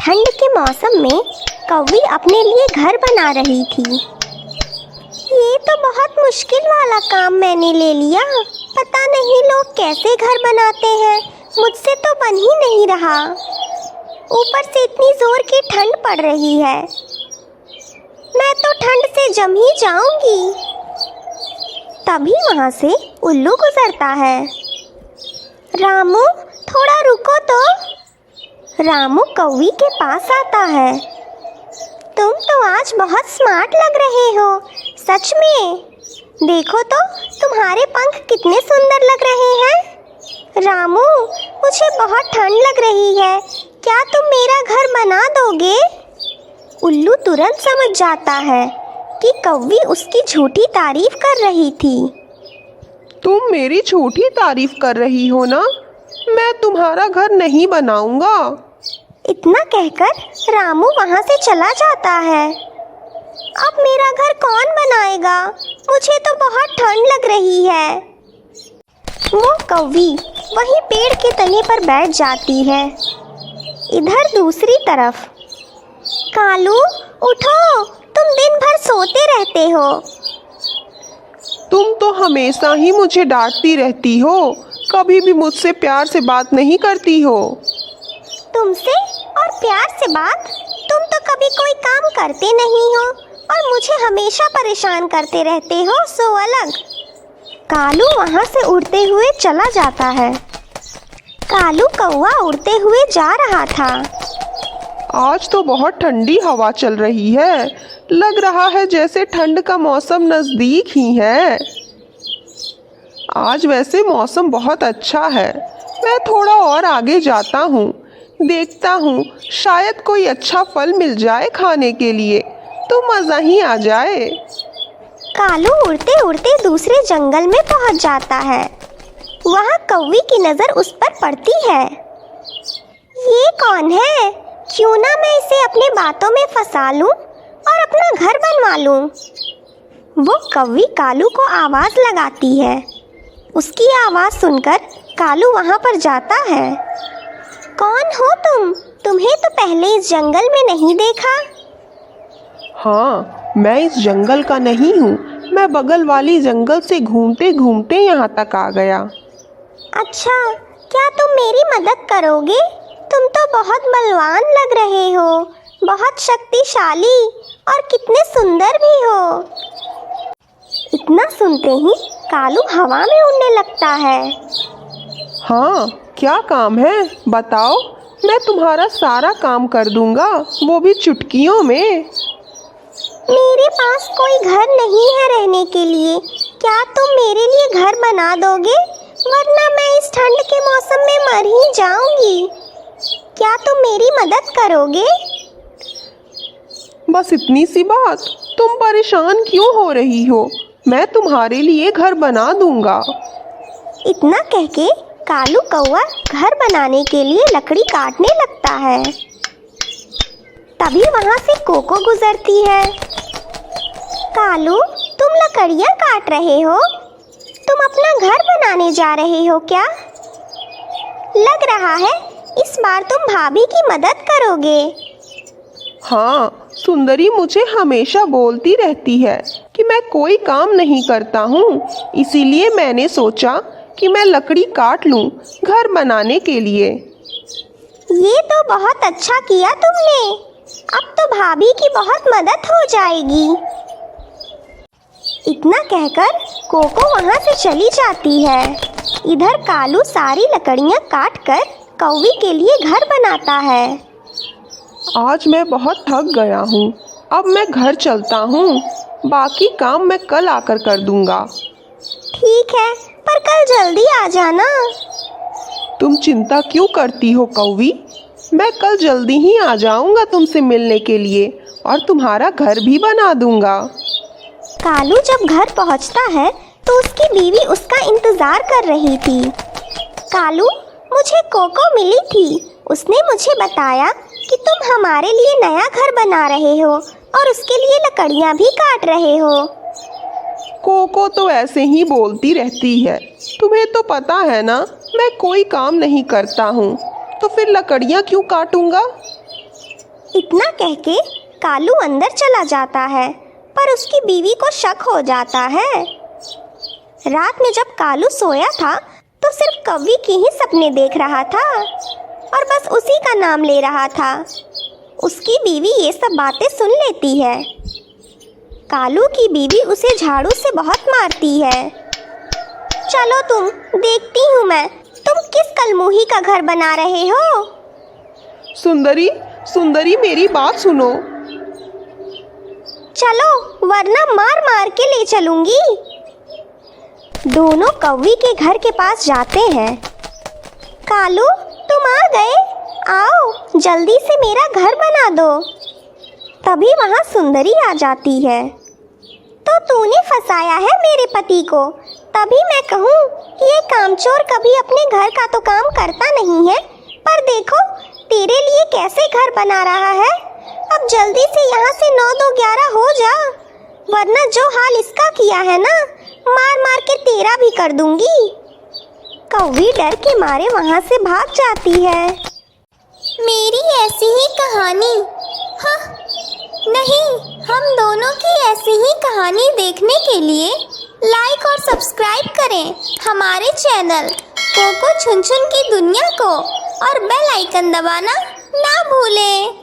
ठंड के मौसम में कौवी अपने लिए घर बना रही थी। ये तो बहुत मुश्किल वाला काम मैंने ले लिया। पता नहीं लोग कैसे घर बनाते हैं, मुझसे तो बन ही नहीं रहा। ऊपर से इतनी जोर की ठंड पड़ रही है, मैं तो ठंड से जम ही जाऊंगी। तभी वहाँ से उल्लू गुजरता है। रामू, थोड़ा रुको तो। रामू कौवी के पास आता है। तुम तो आज बहुत स्मार्ट लग रहे हो, सच में। देखो तो तुम्हारे पंख कितने सुंदर लग रहे हैं। रामू, मुझे बहुत ठंड लग रही है, क्या तुम मेरा घर बना दोगे? उल्लू तुरंत समझ जाता है कि कौवी उसकी झूठी तारीफ कर रही थी। तुम मेरी झूठी तारीफ कर रही हो ना, मैं तुम्हारा घर नहीं बनाऊंगा। इतना कहकर रामू वहाँ से चला जाता है। अब मेरा घर कौन बनाएगा? मुझे तो बहुत ठंड लग रही है। वो कौवी वहीं पेड़ के तने पर बैठ जाती है। इधर दूसरी तरफ, कालू उठो, तुम दिन भर सोते रहते हो। तुम तो हमेशा ही मुझे डांटती रहती हो, कभी भी मुझसे प्यार से बात नहीं करती हो। तुमसे और प्यार से बात? तुम तो कभी कोई काम करते नहीं हो और मुझे हमेशा परेशान करते रहते हो, सो अलग। कालू वहाँ से उड़ते हुए चला जाता है। कालू कौवा उड़ते हुए जा रहा था। आज तो बहुत ठंडी हवा चल रही है, लग रहा है जैसे ठंड का मौसम नज़दीक ही है। आज वैसे मौसम बहुत अच्छा है, मैं थोड़ा और आगे जाता हूँ, देखता हूँ शायद कोई अच्छा फल मिल जाए खाने के लिए, तो मज़ा ही आ जाए। कालू उड़ते उड़ते दूसरे जंगल में पहुँच जाता है। वहाँ कौवी की नज़र उस पर पड़ती है। ये कौन है? क्यों ना मैं इसे अपने बातों में फंसा लूं और अपना घर बनवा लूं। वो कौवी कालू को आवाज़ लगाती है। उसकी आवाज़ सुनकर कालू वहाँ पर जाता है। कौन हो तुम? तुम्हें तो पहले इस जंगल में नहीं देखा। हाँ, मैं इस जंगल का नहीं हूँ, मैं बगल वाली जंगल से घूमते घूमते यहाँ तक आ गया। अच्छा, क्या तुम मेरी मदद करोगे? तुम तो बहुत बलवान लग रहे हो, बहुत शक्तिशाली और कितने सुंदर भी हो। इतना सुनते ही कालू हवा में उड़ने लगता है। हाँ, क्या काम है बताओ, मैं तुम्हारा सारा काम कर दूंगा, वो भी चुटकियों में। मेरे पास कोई घर नहीं है रहने के लिए, क्या तुम मेरे लिए घर बना दोगे? वरना मैं इस ठंड के मौसम में मर ही जाऊंगी। क्या तुम मेरी मदद करोगे? बस इतनी सी बात, तुम परेशान क्यों हो रही हो? मैं तुम्हारे लिए घर बना दूंगा। इतना कहके कालू कौवा घर बनाने के लिए लकड़ी काटने लगता है। तभी वहाँ से कोको गुजरती है। कालू, तुम लकड़ियाँ काट रहे हो? तुम अपना घर बनाने जा रहे हो क्या? लग रहा है इस बार तुम भाभी की मदद करोगे। हाँ, सुंदरी मुझे हमेशा बोलती रहती है कि मैं कोई काम नहीं करता हूँ, इसीलिए मैंने सोचा कि मैं लकड़ी काट लूँ घर बनाने के लिए। ये तो बहुत अच्छा किया तुमने, अब तो भाभी की बहुत मदद हो जाएगी। इतना कहकर कोको वहाँ से चली जाती है। इधर कालू सारी लकड़ियाँ काटकर कौवी के लिए घर बनाता है। आज मैं बहुत थक गया हूँ, अब मैं घर चलता हूँ, बाकी काम मैं कल आकर कर दूंगा। ठीक है, पर कल जल्दी आ जाना। तुम चिंता क्यों करती हो कौवी, मैं कल जल्दी ही आ जाऊंगा तुमसे मिलने के लिए और तुम्हारा घर भी बना दूंगा। कालू जब घर पहुंचता है तो उसकी बीवी उसका इंतजार कर रही थी। कालू, मुझे कोको मिली थी, उसने मुझे बताया कि तुम हमारे लिए नया घर बना रहे हो और उसके लिए लकड़ियाँ भी काट रहे हो। कोको तो ऐसे ही बोलती रहती है, तुम्हें तो पता है ना मैं कोई काम नहीं करता हूँ, तो फिर लकड़ियाँ क्यों काटूंगा। इतना कह के कालू अंदर चला जाता है, पर उसकी बीवी को शक हो जाता है। रात में जब कालू सोया था तो सिर्फ कौवी के ही सपने देख रहा था और बस उसी का नाम ले रहा था। उसकी बीवी ये सब बातें सुन लेती है। कालू की बीवी उसे झाड़ू से बहुत मारती है। चलो तुम, देखती हूँ मैं तुम किस कलमुही का घर बना रहे हो। सुंदरी, सुंदरी मेरी बात सुनो। चलो वरना मार मार के ले चलूंगी। दोनों कौवी के घर के पास जाते हैं। कालू, तुम आ गए, आओ जल्दी से मेरा घर बना दो। तभी वहाँ सुंदरी आ जाती है। तो तूने फंसाया है मेरे पति को, तभी मैं कहूँ कि ये कामचोर कभी अपने घर का तो काम करता नहीं है, पर देखो तेरे लिए कैसे घर बना रहा है। अब जल्दी से यहाँ से 9-2-11 हो जा, वरना जो हाल इसका किया है ना, मार मार के तेरा भी कर दूंगी। कौवी डर के मारे वहाँ से भाग जाती है। मेरी ऐसी ही कहानी, हाँ नहीं, हम दोनों की ऐसी ही कहानी देखने के लिए लाइक और सब्सक्राइब करें हमारे चैनल कोको छुन छुन की दुनिया को और बेल आइकन दबाना ना भूलें।